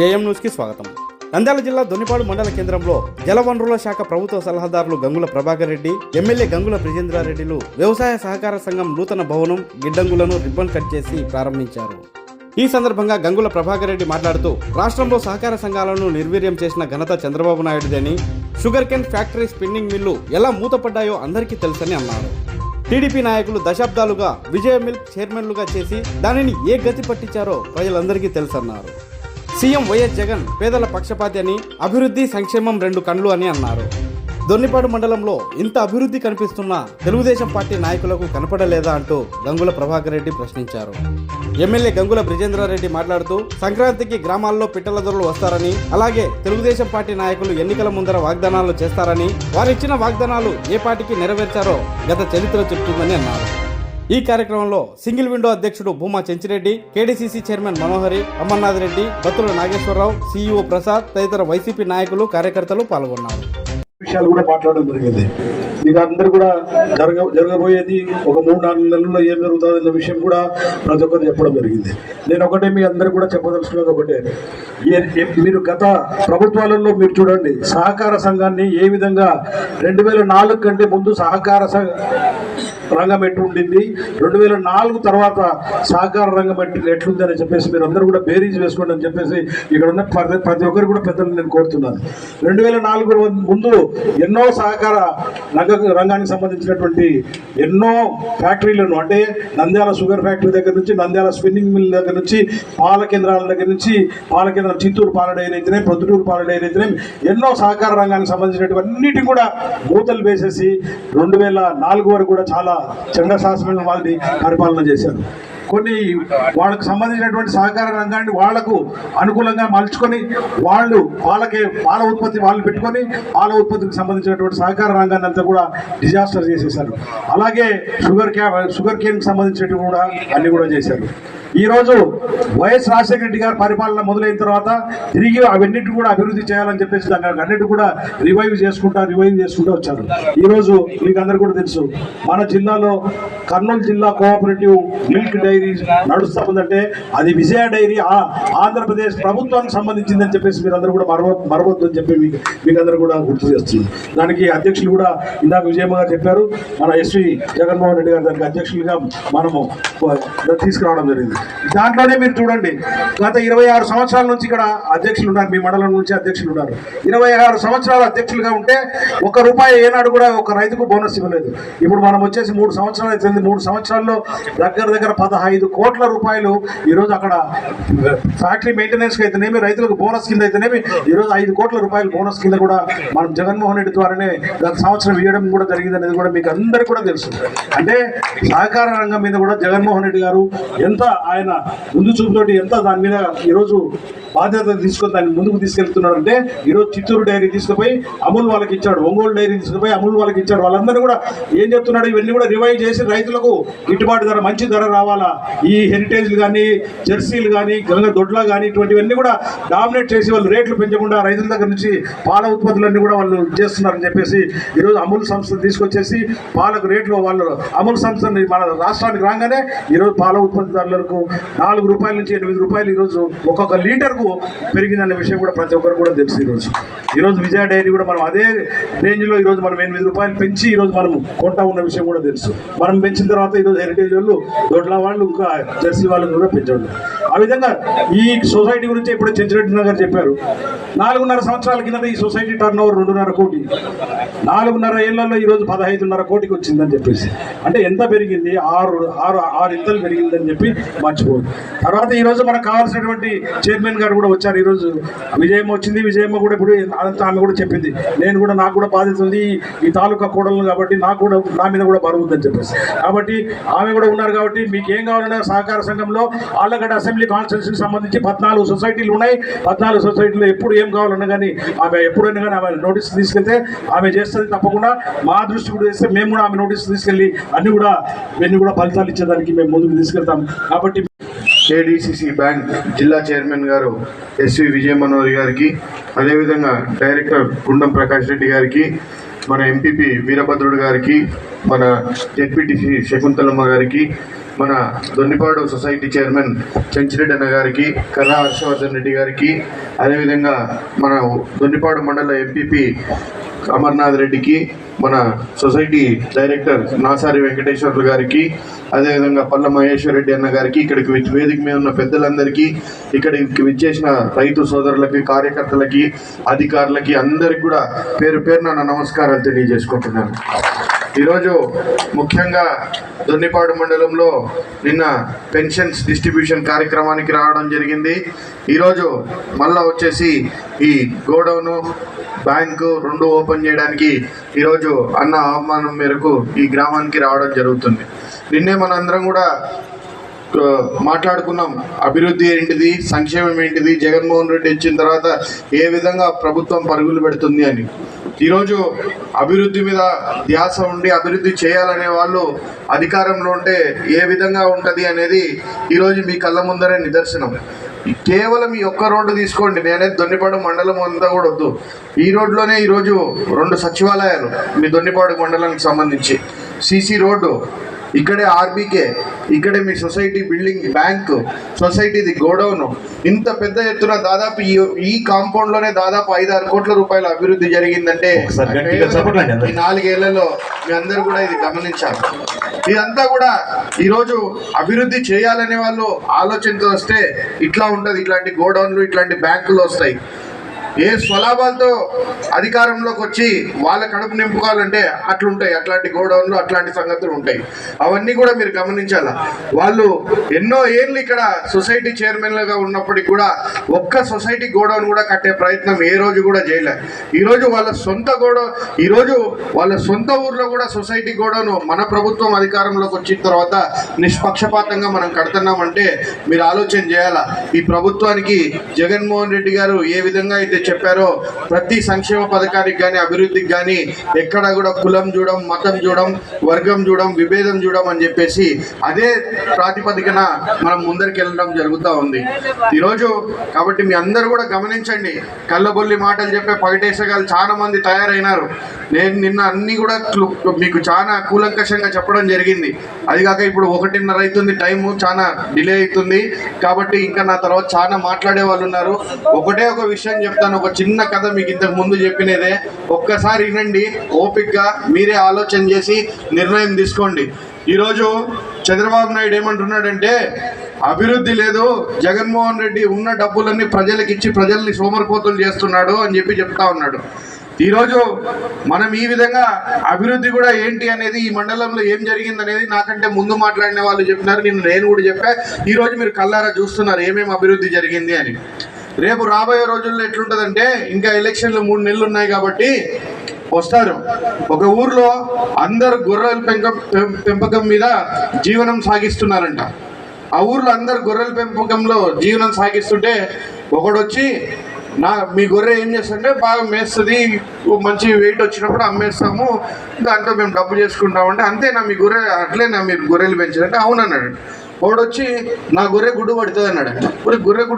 AM న్యూస్కి స్వాగతం. నంద్యాల జిల్లా దొన్నిపాడు మండల కేంద్రంలో జలవనరుల శాఖ ప్రభుత్వ సలహాదారులు గంగుల ప్రభాకర్ రెడ్డి, ఎమ్మెల్యే గంగుల బ్రిజేంద్రారెడ్డిలు వ్యవసాయ సహకార సంఘం నూతన భవనం గిడ్డంగులను రిబ్బన్ కట్ చేసి ప్రారంభించారు. ఈ సందర్భంగా గంగుల ప్రభాకర్ రెడ్డి మాట్లాడుతూ, రాష్ట్రంలో సహకార సంఘాలను నిర్వీర్యం చేసిన ఘనత చంద్రబాబు నాయుడుదని, sugar cane factory, spinning mill ఎలా మూతపడ్డాయో అందరికీ తెలుసని అన్నారు. టీడీపీ నాయకులు దశాబ్దాలుగా విజయ మిల్క్ చైర్మన్లుగా చేసి దానిని ఏ గతి పట్టించారో ప్రజలందరికీ తెలుసన్నారు. సీఎం వైఎస్ జగన్ పేదల పక్షపాతి అని, అభివృద్ధి సంక్షేమం రెండు కళ్ళు అని అన్నారు. దొన్నిపాడు మండలంలో ఇంత అభివృద్ధి కనిపిస్తున్నా తెలుగుదేశం పార్టీ నాయకులకు కనపడలేదా అంటూ గంగుల ప్రభాకర్ రెడ్డి ప్రశ్నించారు. ఎమ్మెల్యే గంగుల బ్రిజేంద్రారెడ్డి మాట్లాడుతూ, సంక్రాంతికి గ్రామాల్లో పిట్టల దొరలు వస్తారని, అలాగే తెలుగుదేశం పార్టీ నాయకులు ఎన్నికల ముందర వాగ్దానాలు చేస్తారని, వారిచ్చిన వాగ్దానాలు ఏ పార్టీకి నెరవేర్చారో గత చరిత్ర చెబుతుందని అన్నారు. ఈ కార్యక్రమంలో సింగిల్ విండో అధ్యక్షుడు భూమా చెంచిరెడ్డి, కేడీసీసీ చైర్మన్ మనోహరి, అమర్నాథ్ రెడ్డి, బత్తుల నాగేశ్వరరావు, సీఈఓ ప్రసాద్ తదితర వైసీపీ నాయకులు, కార్యకర్తలు పాల్గొన్నారు. విషయాలు కూడా మాట్లాడడం జరిగింది. ఇక అందరూ కూడా జరగబోయేది ఒక 3-4 నెలల్లో ఏం జరుగుతుంది అన్న విషయం కూడా ప్రతి ఒక్కరు చెప్పడం జరిగింది. నేను ఒకటే మీ అందరూ కూడా చెప్పదలుచుకున్నది ఒకటే, మీరు గత ప్రభుత్వాలలో మీరు చూడండి, సహకార సంఘాన్ని ఏ విధంగా 2004 కంటే ముందు సహకార రంగం ఎట్టు ఉండింది, 2004 తర్వాత సహకార రంగం ఎట్లుంది అని చెప్పేసి మీరు అందరూ కూడా బేరీజ్ వేసుకోండి అని చెప్పేసి ఇక్కడ ఉన్న ప్రతి ఒక్కరు కూడా పెద్దలు నేను కోరుతున్నాను. 2004 ముందు ఎన్నో సహకార రంగానికి సంబంధించినటువంటి ఎన్నో ఫ్యాక్టరీలను, అంటే నంద్యాల షుగర్ ఫ్యాక్టరీ దగ్గర నుంచి, నంద్యాల స్పిన్నింగ్ మిల్ దగ్గర నుంచి, పాల కేంద్రాల దగ్గర నుంచి, పాల కేంద్రం చిత్తూరు పాల డైరీ అయితేనే, ప్రొద్దుటూరు పాల డైరీ అయితేనే, ఎన్నో సహకార రంగానికి సంబంధించినటువంటి కూడా మూతలు వేసేసి 2004 వరకు కూడా చాలా చండశాసనంగా వాళ్ళని పరిపాలన చేశారు. కొన్ని వాళ్ళకు సంబంధించినటువంటి సహకార రంగాన్ని వాళ్లకు అనుకూలంగా మలుచుకొని వాళ్ళు పాల ఉత్పత్తి వాళ్ళు పెట్టుకొని పాల ఉత్పత్తికి సంబంధించినటువంటి సహకార రంగాన్ని అంతా కూడా డిజాస్టర్ చేసేసారు. అలాగే షుగర్ కేన్కి సంబంధించినవి కూడా అన్ని కూడా చేశారు. ఈరోజు వైఎస్ రాజశేఖర రెడ్డి గారి పరిపాలన మొదలైన తర్వాత తిరిగి అవన్నిటి కూడా అభివృద్ధి చేయాలని చెప్పేసి దాన్ని అన్నిటి కూడా రివైవ్ చేసుకుంటూ వచ్చారు. ఈరోజు మీకు అందరు కూడా తెలుసు, మన జిల్లాలో కర్నూలు జిల్లా కోఆపరేటివ్ మిల్క్ డైరీ నడుస్తూ ఉందంటే అది విజయ డైరీ ఆంధ్రప్రదేశ్ ప్రభుత్వానికి సంబంధించిందని చెప్పేసి మీరు అందరూ కూడా మరవద్దు అని చెప్పి మీకు అందరూ కూడా గుర్తు చేస్తున్నారు. దానికి అధ్యక్షులు కూడా ఇందాక విజయమ్మ గారు చెప్పారు, మన ఎస్వి జగన్మోహన్ రెడ్డి గారు దానికి అధ్యక్షులుగా మనము తీసుకురావడం జరిగింది. దాంట్లోనే మీరు చూడండి, గత 26 సంవత్సరాల నుంచి ఇక్కడ అధ్యక్షులు ఉన్నారు, మీ మండలం నుంచి అధ్యక్షులు ఉన్నారు. 26 సంవత్సరాలు అధ్యక్షులుగా ఉంటే ₹1 ఏనాడు కూడా ఒక రైతుకు బోనస్ ఇవ్వలేదు. ఇప్పుడు మనం వచ్చేసి 3 సంవత్సరాలు అవుతుంది. 3 సంవత్సరాల్లో దగ్గర 15 కోట్ల రూపాయలు ఈరోజు అక్కడ ఫ్యాక్టరీ మెయింటెనెన్స్కి అయితేనేమి, రైతులకు బోనస్ కింద అయితేనేమి, ఈరోజు 5 కోట్ల రూపాయలు బోనస్ కింద కూడా మనం జగన్మోహన్ రెడ్డి ద్వారానే గత సంవత్సరం ఇవ్వడం కూడా జరిగింది అనేది కూడా మీకు అందరికీ కూడా తెలుసు. అంటే సహకార రంగం మీద కూడా జగన్మోహన్ రెడ్డి గారు ఎంత ఆయన ముందు చూపుతోటి ఎంత దాని మీద ఈరోజు బాధ్యత తీసుకొని దాన్ని ముందుకు తీసుకెళ్తున్నాడు. అంటే ఈరోజు చిత్తూరు డైరీ తీసుకుపోయి అమూల్ వాళ్ళకి ఇచ్చాడు, ఒంగోలు డైరీ తీసుకుపోయి అమూల్ వాళ్ళకి ఇచ్చాడు. వాళ్ళందరూ కూడా ఏం చెప్తున్నాడు, ఇవన్నీ కూడా రివైవ్ చేసి రైతులకు గిట్టుబాటు ధర, మంచి ధర రావాలా, ఈ హెరిటేజ్లు కానీ, జెర్సీలు కానీ, గంగ దొడ్ల కానీ, ఇటువంటివన్నీ కూడా డామినేట్ చేసి వాళ్ళు రేట్లు పెంచకుండా రైతుల దగ్గర నుంచి పాల ఉత్పత్తులన్నీ కూడా వాళ్ళు చేస్తున్నారని చెప్పేసి ఈరోజు అమూల్ సంస్థ తీసుకొచ్చేసి పాలకు రేట్లు వాళ్ళు అమూల్ సంస్థని మన రాష్ట్రానికి రాగానే ఈరోజు పాల ఉత్పత్తిదారులకు ₹4 నుంచి ₹8 ఈరోజు ఒక్కొక్క లీటర్కు పెరిగిందనే విషయం కూడా ప్రతి ఒక్కరు కూడా తెలుసు. ఈరోజు విజయ డైరీ కూడా మనం అదే రేంజ్లో ఈరోజు మనం ₹8 పెంచి ఈరోజు మనం కొంటా ఉన్న విషయం కూడా తెలుసు. మనం పెంచిన తర్వాత ఈరోజు హెరిటేజ్ వాళ్ళు, దొడ్ల వాళ్ళు, ఇంకా జెర్సీ వాళ్ళు కూడా పెంచండి. ఆ విధంగా ఈ సొసైటీ గురించి ఇప్పుడు చెంచిరెడ్డి గారు చెప్పారు. 4.5 సంవత్సరాల కింద ఈ సొసైటీ టర్న్ ఓవర్ 2.5 కోటి, 4.5 ఏళ్లలో ఈరోజు 15.5 కోటికి వచ్చిందని చెప్పేసి, అంటే ఎంత పెరిగింది, 6 ఇంతలు పెరిగిందని చెప్పి మర్చిపోదు. తర్వాత ఈరోజు మనకు కావాల్సినటువంటి చైర్మన్ గారు కూడా వచ్చారు. ఈరోజు విజయమ్మ వచ్చింది. విజయమ్మ కూడా ఇప్పుడు ఆమె కూడా చెప్పింది, నాకు కూడా బాధ్యత ఉంది ఈ తాలూకా కూడలు కాబట్టి నా మీద కూడా బరువు ఉందని చెప్పేసి, కాబట్టి ఆమె కూడా ఉన్నారు. కాబట్టి మీకు ఏం కావాలన్నా సహకార సంఘంలో ఆళ్ళగడ్డ అసెంబ్లీ కాన్స్టిట్యూన్సీకి సంబంధించి 14 సొసైటీలు ఉన్నాయి. 14 సొసైటీలో ఎప్పుడు ఏం కావాలన్నా కానీ ఆమె ఎప్పుడైనా కానీ ఆమె నోటీస్ తీసుకెళ్తే ఆమె చేస్తుంది. తప్పకుండా మా దృష్టి కూడా చేస్తే మేము కూడా ఆమె నోటీస్ తీసుకెళ్ళి అన్ని కూడా ఫలితాలు ఇచ్చేదానికి మేము ముందుకు తీసుకెళ్తాం. కాబట్టి కేడీసీసీ బ్యాంక్ జిల్లా చైర్మన్ గారు ఎస్వి విజయమనోహరి గారికి, అదేవిధంగా డైరెక్టర్ గుండం ప్రకాష్ రెడ్డి గారికి, మన ఎంపీపీ వీరభద్రుడు గారికి, మన జెడ్పీటీసీ శకుంతలమ్మ గారికి, మన దొన్నిపాడు సొసైటీ చైర్మన్ చెంచిరెడ్డి అన్న గారికి, కర్రా హర్షవర్ధన్ రెడ్డి గారికి, అదేవిధంగా మన దొన్నిపాడు మండల ఎంపీపీ అమర్నాథ్ రెడ్డికి, మన సొసైటీ డైరెక్టర్ నాసారి వెంకటేశ్వర్లు గారికి, అదేవిధంగా పల్ల మహేశ్వర్ రెడ్డి అన్న గారికి, ఇక్కడికి వేదిక మీద ఉన్న పెద్దలందరికీ, ఇక్కడికి విచ్చేసిన రైతు సోదరులకి, కార్యకర్తలకి, అధికారులకి అందరికి కూడా పేరు పేరున నా నమస్కారాలు తెలియజేసుకుంటున్నాను. ఈరోజు ముఖ్యంగా దొన్నిపాడు మండలంలో నిన్న పెన్షన్స్ డిస్ట్రిబ్యూషన్ కార్యక్రమానికి రావడం జరిగింది. ఈరోజు మళ్ళా వచ్చేసి ఈ గోడౌను, బ్యాంకు రెండు ఓపెన్ చేయడానికి ఈరోజు అన్న ఆహ్వానం మేరకు ఈ గ్రామానికి రావడం జరుగుతుంది. నిన్నే మనందరం కూడా మాట్లాడుకున్నాం, అభివృద్ధి ఏంటిది, సంక్షేమం ఏంటిది, జగన్మోహన్ రెడ్డి వచ్చిన తర్వాత ఏ విధంగా ప్రభుత్వం పరుగులు పెడుతుంది అని. ఈరోజు అభివృద్ధి మీద ధ్యాస ఉండి అభివృద్ధి చేయాలనే వాళ్ళు అధికారంలో ఉంటే ఏ విధంగా ఉంటుంది అనేది ఈరోజు మీ కళ్ళ ముందరే నిదర్శనం. కేవలం ఈ ఒక్క రోడ్డు తీసుకోండి, నేనే దొన్నిపాడు మండలం అంతా కూడా వద్దు, ఈ రోడ్లోనే ఈరోజు 2 సచివాలయాలు మీ దొన్నిపాడు మండలానికి సంబంధించి, సీసీ రోడ్డు, ఇక్కడే ఆర్బీకే, ఇక్కడే మీ సొసైటీ బిల్డింగ్, బ్యాంకు, సొసైటీది గోడౌను, ఇంత పెద్ద ఎత్తున దాదాపు ఈ కాంపౌండ్లోనే దాదాపు 5-6 కోట్ల రూపాయల అభివృద్ధి జరిగిందంటే ఈ 4 ఏళ్లలో మీ అందరూ కూడా ఇది గమనించాలి. ఇదంతా కూడా ఈరోజు అభివృద్ధి చేయాలనే వాళ్ళు ఆలోచనతో వస్తే ఇట్లా ఉంటుంది, ఇట్లాంటి గోడౌన్లు, ఇట్లాంటి బ్యాంకులు వస్తాయి. ఏ స్వలాభాలతో అధికారంలోకి వచ్చి వాళ్ళ కడుపు నింపుకోవాలంటే అట్లుంటాయి, అట్లాంటి గోడౌన్లు, అట్లాంటి సంగతులు ఉంటాయి. అవన్నీ కూడా మీరు గమనించాల. వాళ్ళు ఎన్నో ఏళ్ళు ఇక్కడ సొసైటీ చైర్మన్లుగా ఉన్నప్పటికీ కూడా ఒక్క సొసైటీ గోడౌన్ కూడా కట్టే ప్రయత్నం ఏ రోజు కూడా చేయలేదు. ఈరోజు వాళ్ళ సొంత ఊర్లో కూడా సొసైటీ గోడౌన్ మన ప్రభుత్వం అధికారంలోకి వచ్చిన తర్వాత నిష్పక్షపాతంగా మనం కడుతున్నామంటే మీరు ఆలోచన చేయాలా. ఈ ప్రభుత్వానికి జగన్మోహన్ రెడ్డి గారు ఏ విధంగా అయితే చెప్పారో ప్రతి సంక్షేమ పథకానికి కానీ అభివృద్ధికి కానీ ఎక్కడ కూడా కులం చూడం, మతం చూడం, వర్గం చూడం, విభేదం చూడం అని చెప్పేసి అదే ప్రాతిపదికన మనం ముందరికి వెళ్ళడం జరుగుతూ ఉంది ఈరోజు. కాబట్టి మీ అందరూ కూడా గమనించండి, కళ్ళబొల్లి మాటలు చెప్పే పగటేసగాలు చాలా మంది తయారైనారు. నేను నిన్న అన్ని కూడా మీకు చాలా కూలంకషంగా చెప్పడం జరిగింది. అది కాక ఇప్పుడు 1:30 అవుతుంది, టైము చాలా డిలే అవుతుంది కాబట్టి ఇంకా నా తర్వాత చాలా మాట్లాడే వాళ్ళు ఉన్నారు. ఒకటే ఒక విషయం చెప్తాను, ఒక చిన్న కథ మీకు ఇంతకు ముందు చెప్పినదే, ఒక్కసారి వినండి, ఓపికగా మీరే ఆలోచన చేసి నిర్ణయం తీసుకోండి. ఈరోజు చంద్రబాబు నాయుడు ఏమంటున్నాడంటే అభివృద్ధి లేదు, జగన్మోహన్ రెడ్డి ఉన్న డబ్బులన్నీ ప్రజలకు ఇచ్చి ప్రజల్ని సోమరిపోతులు చేస్తున్నాడు అని చెప్తా ఉన్నాడు. ఈరోజు మనం ఈ విధంగా అభివృద్ధి కూడా ఏంటి అనేది, ఈ మండలంలో ఏం జరిగింది అనేది నాకంటే ముందు మాట్లాడిన వాళ్ళు చెప్పినారు, నేను కూడా చెప్పా. ఈరోజు మీరు కళ్ళారా చూస్తున్నారు ఏమేమి అభివృద్ధి జరిగింది అని. రేపు రాబోయే రోజుల్లో ఎట్లుంటుందంటే, ఇంకా ఎలక్షన్లు 3 నెలలు ఉన్నాయి కాబట్టి వస్తారు. ఒక ఊర్లో అందరు గొర్రెల పెంపకం మీద జీవనం సాగిస్తున్నారంట. ఆ ఊర్లో అందరు గొర్రెల పెంపకంలో జీవనం సాగిస్తుంటే ఒకడొచ్చి మీ గొర్రె ఏం చేస్తుంటే బాగా మేస్తుంది, మంచి వెయిట్ వచ్చినప్పుడు అమ్మేస్తాము, దాంట్లో మేము డబ్బు చేసుకుంటామంటే, అంతేనా మీ గొర్రె, అట్లేనా మీరు గొర్రెలు పెంచారంటే అవునన్నాడు. వాడొచ్చి నా గొర్రె గుడ్డు పడుతుంది అన్నాడు. గొర్రె గుడ్డు